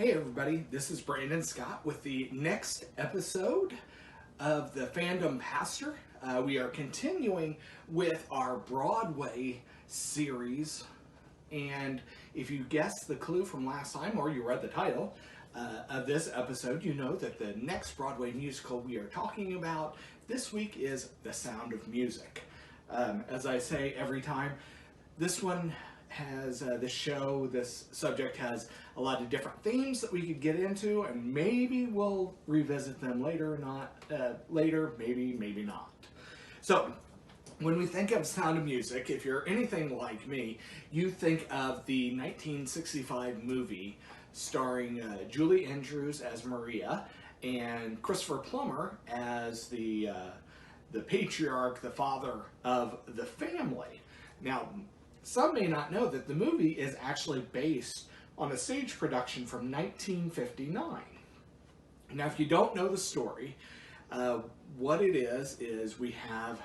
Hey everybody, this is Brandon Scott with the next episode of the Fandom Pastor. We are continuing with our Broadway series, and if you guessed the clue from last time or you read the title of this episode, you know that the next Broadway musical we are talking about this week is The Sound of Music. As I say every time, this one has this subject has a lot of different themes that we could get into, and maybe we'll revisit them later, maybe not. So, when we think of Sound of Music, if you're anything like me, you think of the 1965 movie starring Julie Andrews as Maria and Christopher Plummer as the patriarch, the father of the family. Now, some may not know that the movie is actually based on a stage production from 1959. Now, if you don't know the story, what it is we have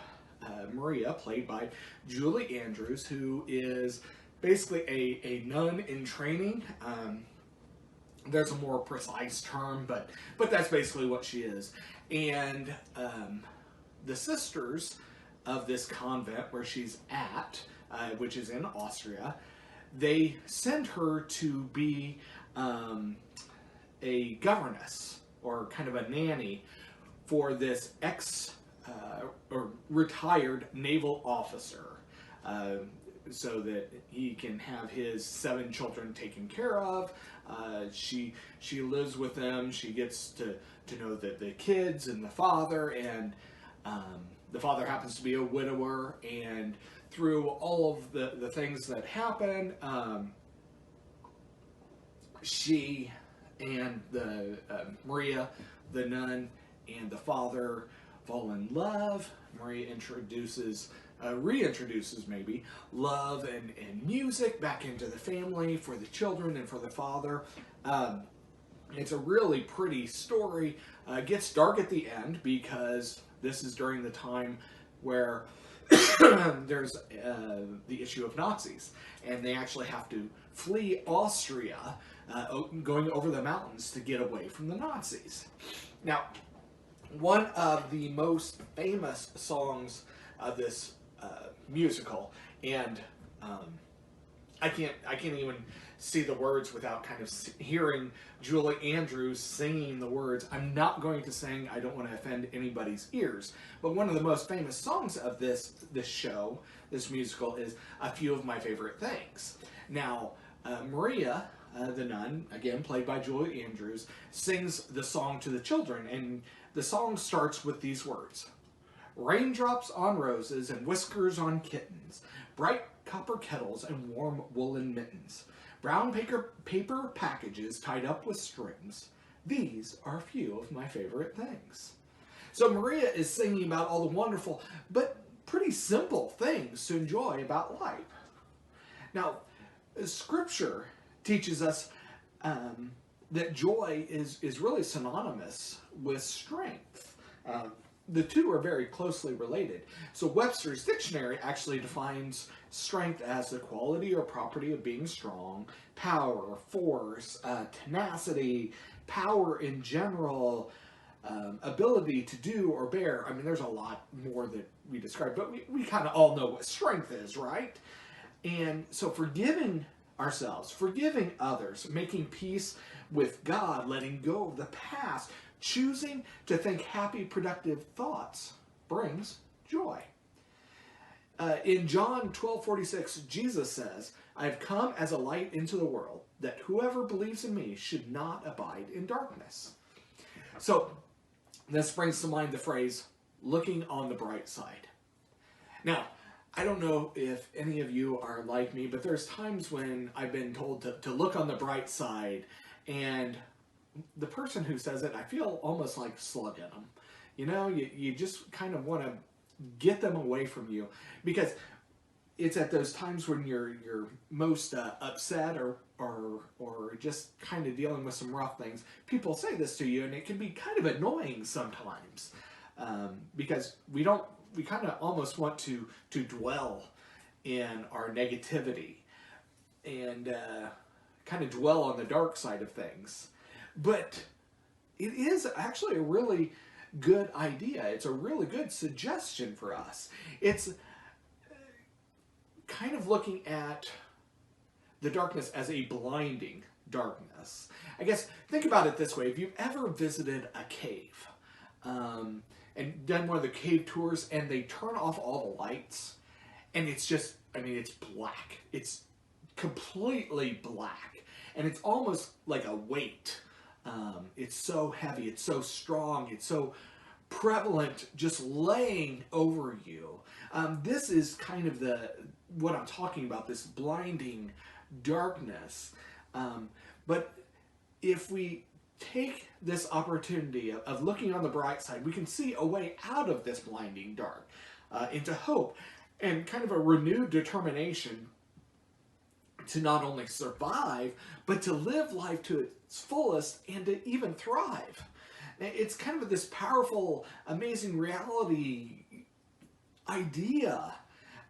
Maria, played by Julie Andrews, who is basically a nun in training. There's a more precise term, but that's basically what she is. And the sisters of this convent where she's at, which is in Austria, they send her to be a governess or kind of a nanny for this or retired naval officer, so that he can have his 7 children taken care of. She lives with them. She gets to know the kids and the father, and the father happens to be a widower. And through all of the things that happen, she and Maria, the nun, and the father fall in love. Maria reintroduces maybe love and music back into the family for the children and for the father. It's a really pretty story. It gets dark at the end because this is during the time where there's the issue of Nazis, and they actually have to flee Austria, going over the mountains to get away from the Nazis. Now, one of the most famous songs of this musical, and I can't even see the words without kind of hearing Julie Andrews singing the words. I'm not going to sing, I don't want to offend anybody's ears, but one of the most famous songs of this show, this musical, is A Few of My Favorite Things. Now, Maria, the nun, again played by Julie Andrews, sings the song to the children, and the song starts with these words: raindrops on roses and whiskers on kittens, bright copper kettles and warm woolen mittens, brown paper packages tied up with strings. These are a few of my favorite things. So Maria is singing about all the wonderful but pretty simple things to enjoy about life. Now, Scripture teaches us that joy is really synonymous with strength. The two are very closely related. So Webster's dictionary actually defines strength as the quality or property of being strong, power, force, tenacity, power in general, ability to do or bear. I mean, there's a lot more that we describe, but we kind of all know what strength is, right? And so forgiving ourselves, forgiving others, making peace with God, letting go of the past, choosing to think happy, productive thoughts brings joy. In John 12:46, Jesus says, I have come as a light into the world, that whoever believes in me should not abide in darkness. So this brings to mind the phrase, looking on the bright side. Now, I don't know if any of you are like me, but there's times when I've been told to look on the bright side, and the person who says it, I feel almost like slugging them. You know, you just kind of want to get them away from you, because it's at those times when you're most upset or just kind of dealing with some rough things. People say this to you, and it can be kind of annoying sometimes, because we kind of almost want to dwell in our negativity and kind of dwell on the dark side of things. But it is actually a really good idea. It's a really good suggestion for us. It's kind of looking at the darkness as a blinding darkness. I guess, think about it this way. If you've ever visited a cave and done one of the cave tours and they turn off all the lights and it's just, I mean, it's black. It's completely black. And it's almost like a weight. It's so heavy. It's so strong. It's so prevalent, just laying over you. This is kind of what I'm talking about, this blinding darkness. But if we take this opportunity of looking on the bright side, we can see a way out of this blinding dark into hope and kind of a renewed determination to not only survive, but to live life to its fullest and to even thrive. It's kind of this powerful, amazing reality idea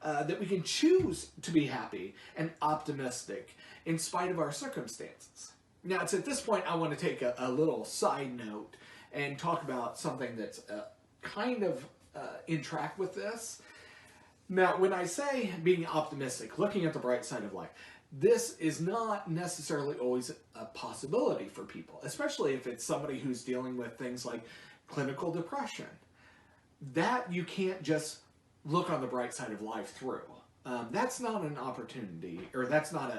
that we can choose to be happy and optimistic in spite of our circumstances. Now, it's at this point I want to take a little side note and talk about something that's kind of in track with this. Now, when I say being optimistic, looking at the bright side of life, this is not necessarily always a possibility for people, especially if it's somebody who's dealing with things like clinical depression. That you can't just look on the bright side of life through. That's not an opportunity, or that's not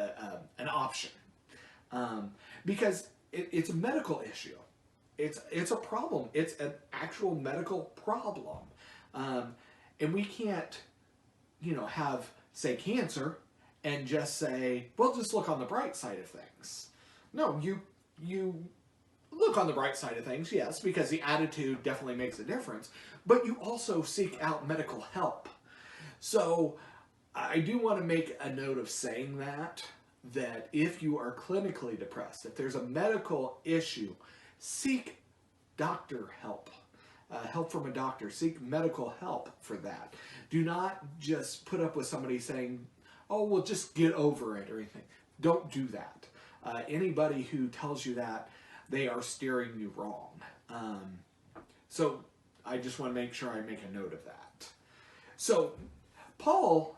an option, because it's a medical issue. It's a problem. It's an actual medical problem, and we can't, have, say, cancer and just say, well, just look on the bright side of things. No, you look on the bright side of things, yes, because the attitude definitely makes a difference, but you also seek out medical help. So I do want to make a note of saying that if you are clinically depressed, if there's a medical issue, seek doctor help. Help from a doctor. Seek medical help for that. Do not just put up with somebody saying, oh, well, just get over it or anything. Don't do that. Anybody who tells you that, they are steering you wrong. So I just want to make sure I make a note of that. So Paul,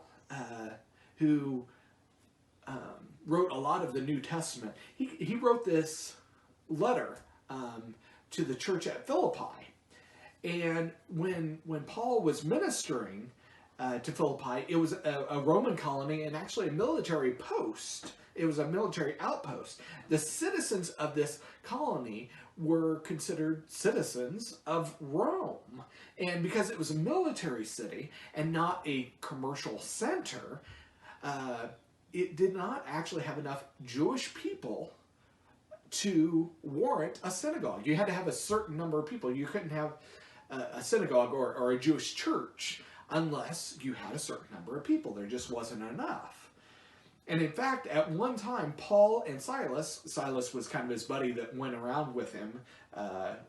who wrote a lot of the New Testament, he wrote this letter to the church at Philippi. And when Paul was ministering to Philippi, it was a Roman colony and actually a military post. It was a military outpost. The citizens of this colony were considered citizens of Rome. And because it was a military city and not a commercial center, it did not actually have enough Jewish people to warrant a synagogue. You had to have a certain number of people. You couldn't have a synagogue or a Jewish church unless you had a certain number of people. There just wasn't enough. And in fact, at one time, Paul and Silas was kind of his buddy that went around with him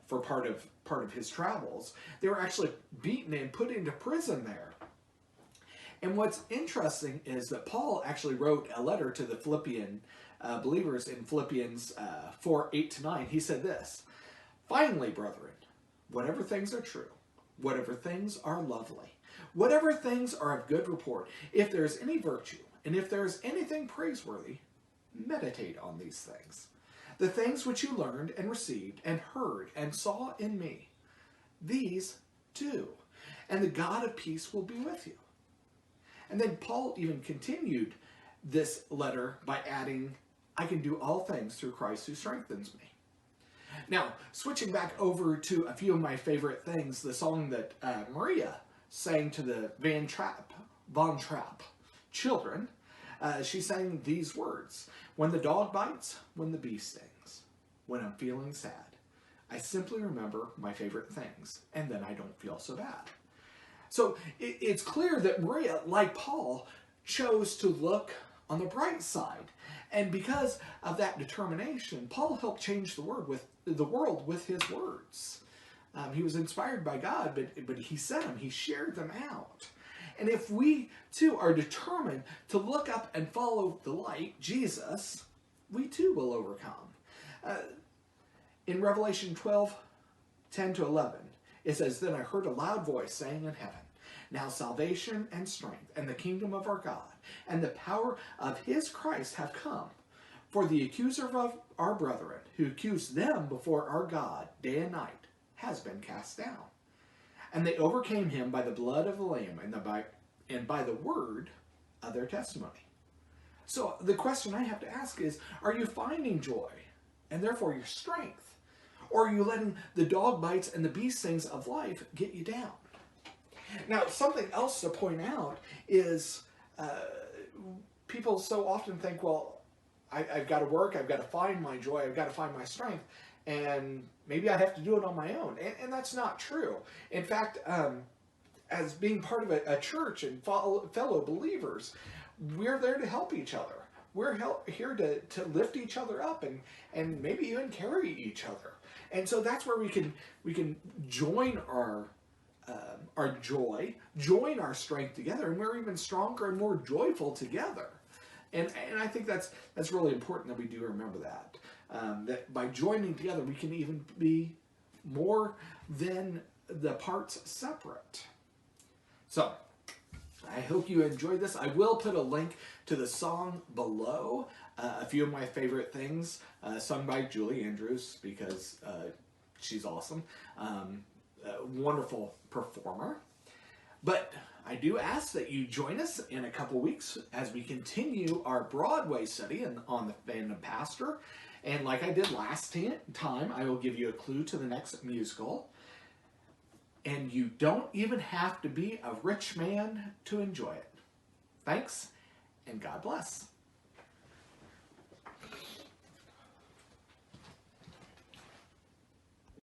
for part of his travels. They were actually beaten and put into prison there. And what's interesting is that Paul actually wrote a letter to the Philippian believers in Philippians 4:8-9. He said this: "Finally, brethren, whatever things are true, whatever things are lovely, whatever things are of good report, if there is any virtue, and if there is anything praiseworthy, meditate on these things. The things which you learned and received and heard and saw in me, these do, and the God of peace will be with you." And then Paul even continued this letter by adding, "I can do all things through Christ who strengthens me." Now, switching back over to a few of my favorite things, the song that Maria sang to the Von Trapp children, she sang these words: "When the dog bites, when the bee stings, when I'm feeling sad, I simply remember my favorite things, and then I don't feel so bad." So it's clear that Maria, like Paul, chose to look on the bright side. And because of that determination, Paul helped change the world with his words. He was inspired by God, but he said them, he shared them out. And if we too are determined to look up and follow the light, Jesus, we too will overcome. Uh, in Revelation 12:10-11, it says, "Then I heard a loud voice saying in heaven, 'Now salvation and strength and the kingdom of our God and the power of his Christ have come. For the accuser of our brethren, who accused them before our God day and night, has been cast down. And they overcame him by the blood of the Lamb and by the word of their testimony.'" So the question I have to ask is, are you finding joy and therefore your strength? Or are you letting the dog bites and the bee stings of life get you down? Now, something else to point out is people so often think, well, I've got to work, I've got to find my joy, I've got to find my strength, and maybe I have to do it on my own. And that's not true. In fact, as being part of a church and fellow believers, we're there to help each other. We're here to lift each other up and maybe even carry each other. And so that's where we can join our joy, join our strength together, and we're even stronger and more joyful together. And I think that's really important that we do remember that. That by joining together, we can even be more than the parts separate. So, I hope you enjoyed this. I will put a link to the song below. A few of my favorite things, sung by Julie Andrews, because she's awesome. Wonderful performer. But I do ask that you join us in a couple weeks as we continue our Broadway study on the Fandom Pastor. And like I did last time, I will give you a clue to the next musical. And you don't even have to be a rich man to enjoy it. Thanks, and God bless.